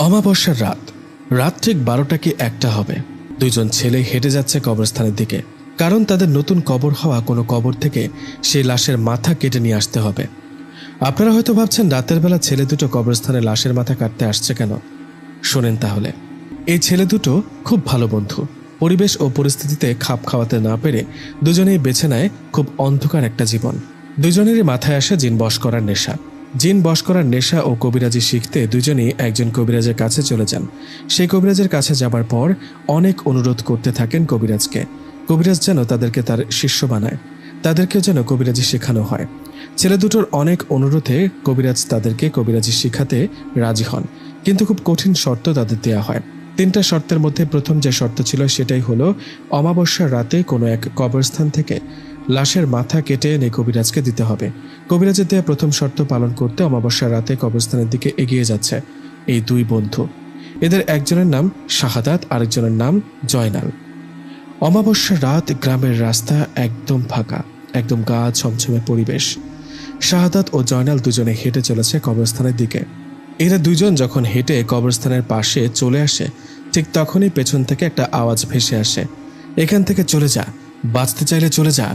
অমাবস্যার রাত। রাত ঠিক 12টা কি 1টা হবে। দুইজন ছেলে হেঁটে যাচ্ছে কবরস্থানের দিকে, কারণ তাদের নতুন কবর হওয়া কোনো কবর থেকে সেই লাশের মাথা কেটে নিয়ে আসতে হবে। আপনারা হয়তো ভাবছেন রাতের বেলা ছেলে দুটো কবরস্থানে লাশের মাথা কাটতে আসছে কেন। শোনেন তাহলে। এই ছেলে দুটো খুব ভালো বন্ধু। পরিবেশ ও পরিস্থিতিতে খাপ খাওয়াতে না পেরে দুজনেই বেছে নেয় খুব অন্ধকার একটা জীবন। দুজনেরই মাথায় আসে জিন বশ করার নেশা। জিন বশ করার নেশা ও কবিরাজি শিখতে দুজনেই একজন কবিরাজের কাছে চলে যান। সেই কবিরাজের কাছে যাবার পর অনেক অনুরোধ করতে থাকেন কবিরাজকে। কবিরাজ যেন তাদেরকে তার শিষ্য বানায়, তাদেরকেও যেন কবিরাজি শেখানো হয়। ছেলে দুটোর অনেক অনুরোধে কবিরাজ তাদেরকে কবিরাজি শিখাতে রাজি হন, কিন্তু খুব কঠিন শর্ত তাদের দেওয়া হয়। 3টা শর্তের মধ্যে প্রথম যে শর্ত ছিল সেটাই হলো অমাবস্যার রাতে কোনো এক কবরস্থান থেকে লাশের মাথা কেটে এনে কবিরাজকে দিতে হবে। কবিরাজের দেওয়া প্রথম শর্ত পালন করতে অমাবস্যার রাতে কবরস্থানের দিকে এগিয়ে যাচ্ছে এই দুই বন্ধু। এদের একজনের নাম শাহাদাত, আরেকজনের নাম জয়নাল। অমাবস্যার রাত, গ্রামের রাস্তা একদম ফাঁকা, একদম গা ছমছমে পরিবেশ। শাহাদাত ও জয়নাল দুজনে হেঁটে চলেছে কবরস্থানের দিকে। এরা দুইজন যখন হেঁটে কবরস্থানের পাশে চলে আসে, ঠিক তখনই পেছন থেকে একটা আওয়াজ ভেসে আসে, এখান থেকে চলে যা, বাঁচতে চাইলে চলে যা।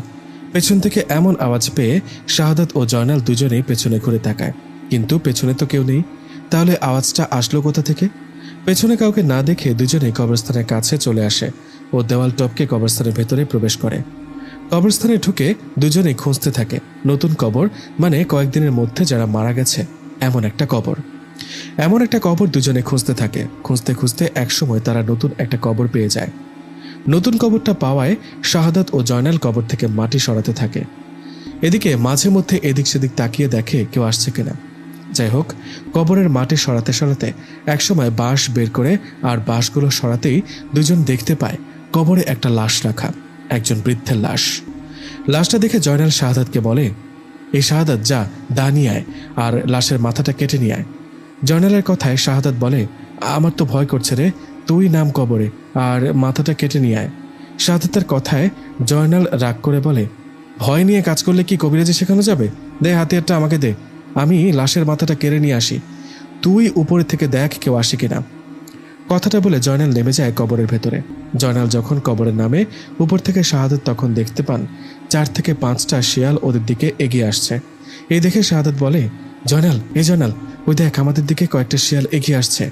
পেছন থেকে এমন আওয়াজ পেয়ে শাহাদাত ও জয়নাল দুজনেই পেছনে ঘুরে তাকায়, কিন্তু পেছনে তো কেউ নেই। তাহলে আওয়াজটা আসলো কোথা থেকে? পেছনে কাউকে না দেখে দুজনেই কবরস্থানের কাছে চলে আসে ও দেওয়াল টপকে কবরস্থানের ভেতরে প্রবেশ করে। কবরস্থানে ঢুকে দুজনেই খুঁজতে থাকে নতুন কবর, মানে কয়েকদিনের মধ্যে যারা মারা গেছে এমন একটা কবর। এমন একটা কবর দুজনে খুঁজতে থাকে। খুঁজতে খুঁজতে একসময় তারা নতুন একটা কবর পেয়ে যায়। নতুন কবরটা পাওয়ায় শাহাদাত ও জয়নাল কবর থেকে মাটি সরাতে থাকে। এদিকে মাঝে মধ্যে এদিক সেদিক তাকিয়ে দেখে কেউ আসছে কিনা। যাই হোক, কবরের মাটি সরাতে সরাতে একসময় বাঁশ বের করে আর বাঁশগুলো সরাতেই দুজন দেখতে পায় কবরে একটা লাশ রাখা, একজন বৃদ্ধের লাশ। লাশটা দেখে জয়নাল শাহাদাতকে বলে, এই শাহাদাত, যা দা নিয়ে আয় আর লাশের মাথাটা কেটে নিয়ে আয়। জয়নালের কথায় শাহাদাত বলে, আমার তো ভয় করছে রে, তুই নাম কবরে আর মাথাটা কেটে নিয়ে আয়। শাহাদাতের কথায় জয়নাল রাগ করে বলে, ভয় নিয়ে কাজ করলে কি কবিরাজি শেখানো যাবে? দে হাতিয়ারটা আমাকে দে, আমি লাশের মাথাটা কেড়ে নিয়ে আসি। তুই উপরে থেকে দেখ কেউ আসে কিনা। কথাটা বলে জয়নাল নেমে যায় কবরের ভেতরে। জয়নাল যখন কবরের নামে উপর থেকে শাহাদাত তখন দেখতে পান 4 থেকে 5টা শিয়াল ওদের দিকে এগিয়ে আসছে। এই দেখে শাহাদাত বলে, জয়নাল, জয়নাল, ওই দেখ আমাদের দিকে কয়েকটা শিয়াল এগিয়ে আসছে।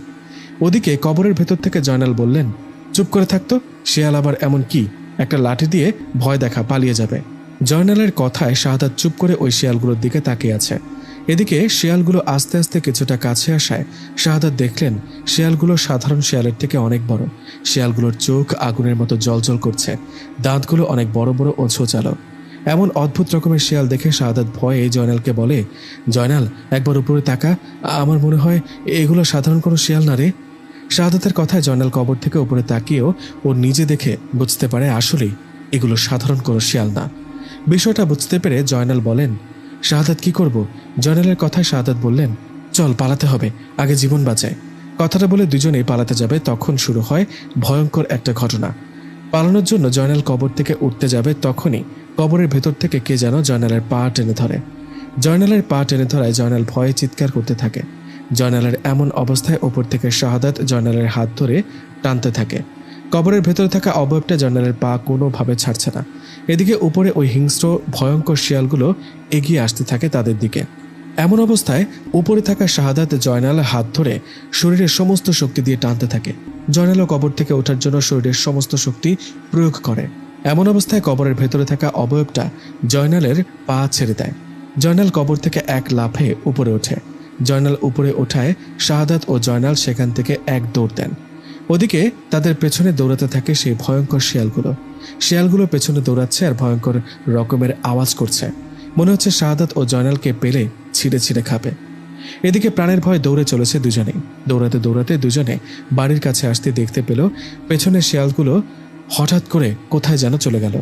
ওদিকে কবরের ভেতর থেকে জয়নাল বললেন, চুপ করে থাকতো, শিয়াল আবার এমন কি, একটা লাঠি দিয়ে ভয় দেখা, পালিয়ে যাবে। জয়নালের কথায় শাহাদাত চুপ করে ওই শিয়ালগুলোর দিকে তাকিয়ে আছে। এদিকে শিয়ালগুলো আস্তে আস্তে কিছুটা কাছে আসায় শাহাদাত দেখলেন শিয়ালগুলো সাধারণ শিয়ালের থেকে অনেক বড়। শিয়ালগুলোর চোখ আগুনের মতো জ্বলজ্বল করছে, দাঁতগুলো অনেক বড় বড় ও ছোচালো। এমন অদ্ভুত রকমের শিয়াল দেখে শাহাদাত ভয়ে জয়নালকে বলে, জয়নাল, একবার উপরে তাকা, আমার মনে হয় এগুলো সাধারণ কোনো শিয়াল না রে। শাহাদাতের কথায় জয়নাল কবর থেকে উপরে তাকিয়েও ও নিজে দেখে বুঝতে পারে আসলেই এগুলো সাধারণ কোনো শিয়াল না। বিষয়টা বুঝতে পেরে জয়নাল বলেন, শাহাদাত, কি করব? জয়নালের কথায় শাহাদাত বললেন, চল পালাতে হবে, আগে জীবন বাঁচায়। কথাটা বলে দুজনেই পালাতে যাবে, তখন শুরু হয় ভয়ঙ্কর একটা ঘটনা। পালানোর জন্য জয়নাল কবর থেকে উঠতে যাবে, তখনই কবরের ভেতর থেকে কে যেন জয়নালের পা টেনে ধরে। জয়নালের পা টেনে ধরায় জয়নাল ভয়ে চিৎকার করতে থাকে। জয়নালের এমন অবস্থায় ওপর থেকে শাহাদাত জয়নালের হাত ধরে টানতে থাকে। কবরের ভেতরে থাকা অবয়বটা জয়নালের পা কোনোভাবে ছাড়ছে না। এদিকে উপরে ওই হিংস্র ভয়ঙ্কর শিয়ালগুলো এগিয়ে আসতে থাকে তাদের দিকে। এমন অবস্থায় উপরে থাকা শাহাদাত জয়নালের হাত ধরে শরীরের সমস্ত শক্তি দিয়ে টানতে থাকে। জয়নালও কবর থেকে ওঠার জন্য শরীরের সমস্ত শক্তি প্রয়োগ করে। এমন অবস্থায় কবরের ভেতরে থাকা অবয়বটা জয়নালের পা ছেড়ে দেয়। জয়নাল কবর থেকে এক লাফে উপরে ওঠে। জয়নাল উপরে ওঠায় শাহাদাত ও জয়নাল সেখান থেকে এক দৌড় দেন। ওদিকে তাদের পেছনে দৌড়াতে থাকে সেই ভয়ঙ্কর শিয়ালগুলো। শিয়ালগুলো পেছনে দৌড়াচ্ছে আর ভয়ঙ্কর রকমের আওয়াজ করছে, মনে হচ্ছে শাহাদাত ও জয়নালকে পেলে ছিঁড়ে ছিঁড়ে খাবে। এদিকে প্রাণের ভয় দৌড়ে চলেছে দুজনেই। দৌড়াতে দৌড়াতে দুজনে বাড়ির কাছে আসতে দেখতে পেল পেছনে শিয়ালগুলো হঠাৎ করে কোথায় যেন চলে গেল।